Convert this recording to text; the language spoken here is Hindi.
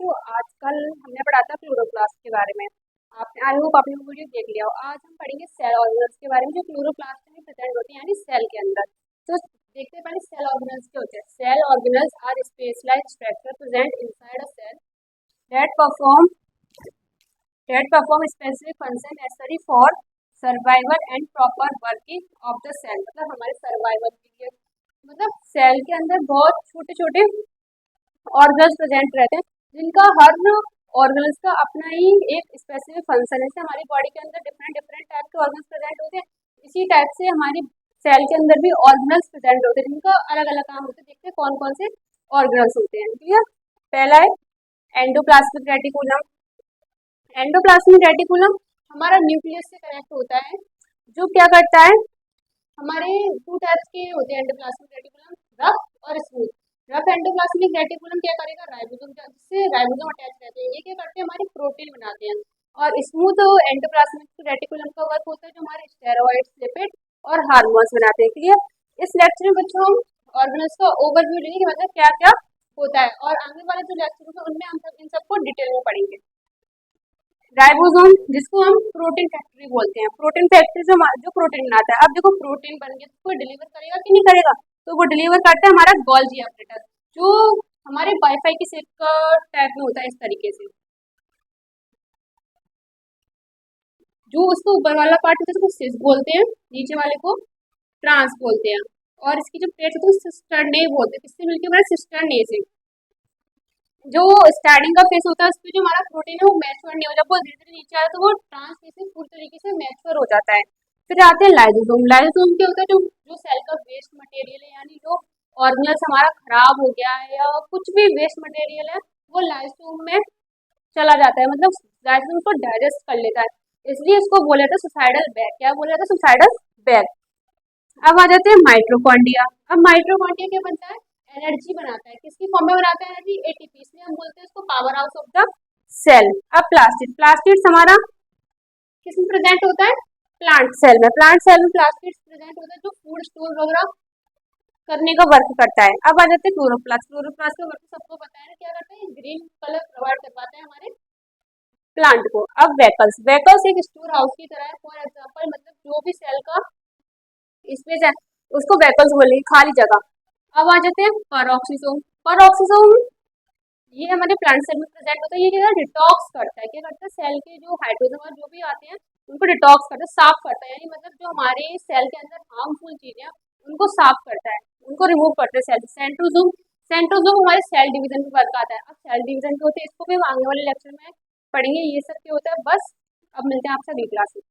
बच्चों आजकल हमने पढ़ा था क्लोरोप्लास्ट के बारे में। आपने आई होप आपने वो वीडियो देख लिया हो। आज हम पढ़ेंगे सेल ऑर्गेनल्स के बारे में जो क्लोरोप्लास्ट में प्रेजेंट होते हैं यानी सेल के अंदर। तो देखते हैं पहले सेल ऑर्गेनल्स क्या होते हैं। Cell organelles are specialised structure present inside a cell that perform specific function necessary for survival and proper working of the cell। मतलब हमारे सर्वाइवल के लिए, मतलब सेल के अंदर बहुत छोटे छोटे ऑर्गन्स प्रेजेंट रहते हैं जिनका हर ऑर्गन्स का अपना ही एक स्पेसिफिक फंक्शन है। जैसे हमारी बॉडी के अंदर डिफरेंट डिफरेंट टाइप के ऑर्गन्स प्रेजेंट होते हैं, इसी टाइप से हमारी सेल के अंदर भी ऑर्गन्स प्रेजेंट होते हैं जिनका अलग अलग काम होता है। देखते हैं कौन कौन से ऑर्गन्स होते हैं। क्लियर। पहला है एंडोप्लाज्मिक रेटिकुलम। एंडोप्लाज्मिक रेटिकुलम हमारा न्यूक्लियस से कनेक्ट होता है, जो क्या करता है, हमारे टू टाइप्स के होते हैं एंडोप्लाज्मिक रेटिकुलम, रफ और स्मूथ। रफ एंडोप्लाज्मिक रेटिकुलम क्या करेगा, राइबोसोम, जिससे राइबोसोम अटैच रहते हैं, ये क्या करते हैं, हमारे प्रोटीन बनाते हैं। और स्मूथ एंडोप्लाज्मिक रेटिकुलम का वर्क होता है जो हमारे स्टेरॉइड्स, लिपिड और हार्मोन्स बनाते हैं। क्लियर। इस लेक्चर में बच्चों हम ऑर्गेनल्स का ओवरव्यू लेंगे कि मतलब क्या क्या होता है, और आगे वाले जो लेक्चर होंगे उनमें हम सब इन सबको डिटेल में पढ़ेंगे। राइबोसोम, जिसको हम प्रोटीन फैक्ट्री बोलते हैं। प्रोटीन फैक्ट्री जो प्रोटीन बनाता है। अब देखो प्रोटीन बन गया तो कोई डिलीवर करेगा कि नहीं करेगा, तो वो डिलीवर करता है हमारा गोल्गी एपरेटस, जो हमारे वाईफाई की शेप का टाइप में होता है। इस तरीके से जो उसको ऊपर वाला पार्ट होता है उसको सिस बोलते हैं, नीचे वाले को ट्रांस बोलते हैं, और इसकी जो प्लेट होती है सिस्टर्ने बोलते हैं। किससे मिलकर बना, सिस्टर्ने से। जो स्टार्टिंग का फेस होता है उसमें जो हमारा प्रोटीन है वो मैच्योर नहीं हो, जब वो धीरे धीरे नीचे आता है तो वो ट्रांसलेशन पूरी तरीके से मैच्योर हो जाता है। फिर आते हैं लाइसोसोम। लाइसोसोम क्या होता है, जो सेल का वेस्ट मटेरियल है, यानी जो ऑर्गेनल्स हमारा खराब हो गया है या कुछ भी वेस्ट मटेरियल है वो लाइसोसोम में चला जाता है, मतलब लाइसोसोम को डाइजेस्ट कर लेता है, इसलिए इसको बोला जाता है सुसाइडल बैग। क्या बोला जाता है, सुसाइडल बैग। अब आ जाते हैं माइटोकॉन्ड्रिया। अब माइटोकॉन्ड्रिया क्या बनता है, एनर्जी बनाता है। किसकी फॉर्म में बनाता है, एनर्जी, एटीपी। इसलिए हम बोलते हैं इसको power house of the cell. अब प्लास्टिड। प्लास्टिड हमारा किसमें प्रेजेंट होता है, प्लांट सेल में। प्लांट सेल में प्लास्टिड प्रेजेंट होता है जो फूड स्टोर वगैरह करने का वर्क करता है। अब आ जाते हैं क्लोरोप्लास्ट। क्लोरोप्लास्ट का वर्क सबको पता है, क्या करता है, ग्रीन कलर प्रोवाइड करवाता है हमारे प्लांट को। अब वेकल्स। वेकल्स एक स्टोर हाउस की तरह है। फॉर एग्जाम्पल, मतलब जो भी सेल का स्पेस है उसको वेकल्स बोलेंगे, खाली जगह। अब आ जाते हैं पेरोक्सिसोम। पेरोक्सिसोम ये हमारे प्लांट सेल में प्रेजेंट होता है। ये क्या डिटॉक्स करता है, क्या करता है, सेल के जो हाइड्रोजन और जो भी आते हैं उनको डिटॉक्स करता है, साफ करता है। यानी मतलब जो हमारे सेल के अंदर हार्मफुल चीजें हैं उनको साफ करता है, उनको रिमूव करता है सेल से। सेंट्रोजोम। सेंट्रोजोम हमारे सेल डिवीजन में वर्क आता है। अब सेल डिवीजन के होते हैं, इसको भी हम आगे वाले लेक्चर में पढ़ेंगे ये सब क्या होता है। बस अब मिलते हैं आपसे अगली क्लास में।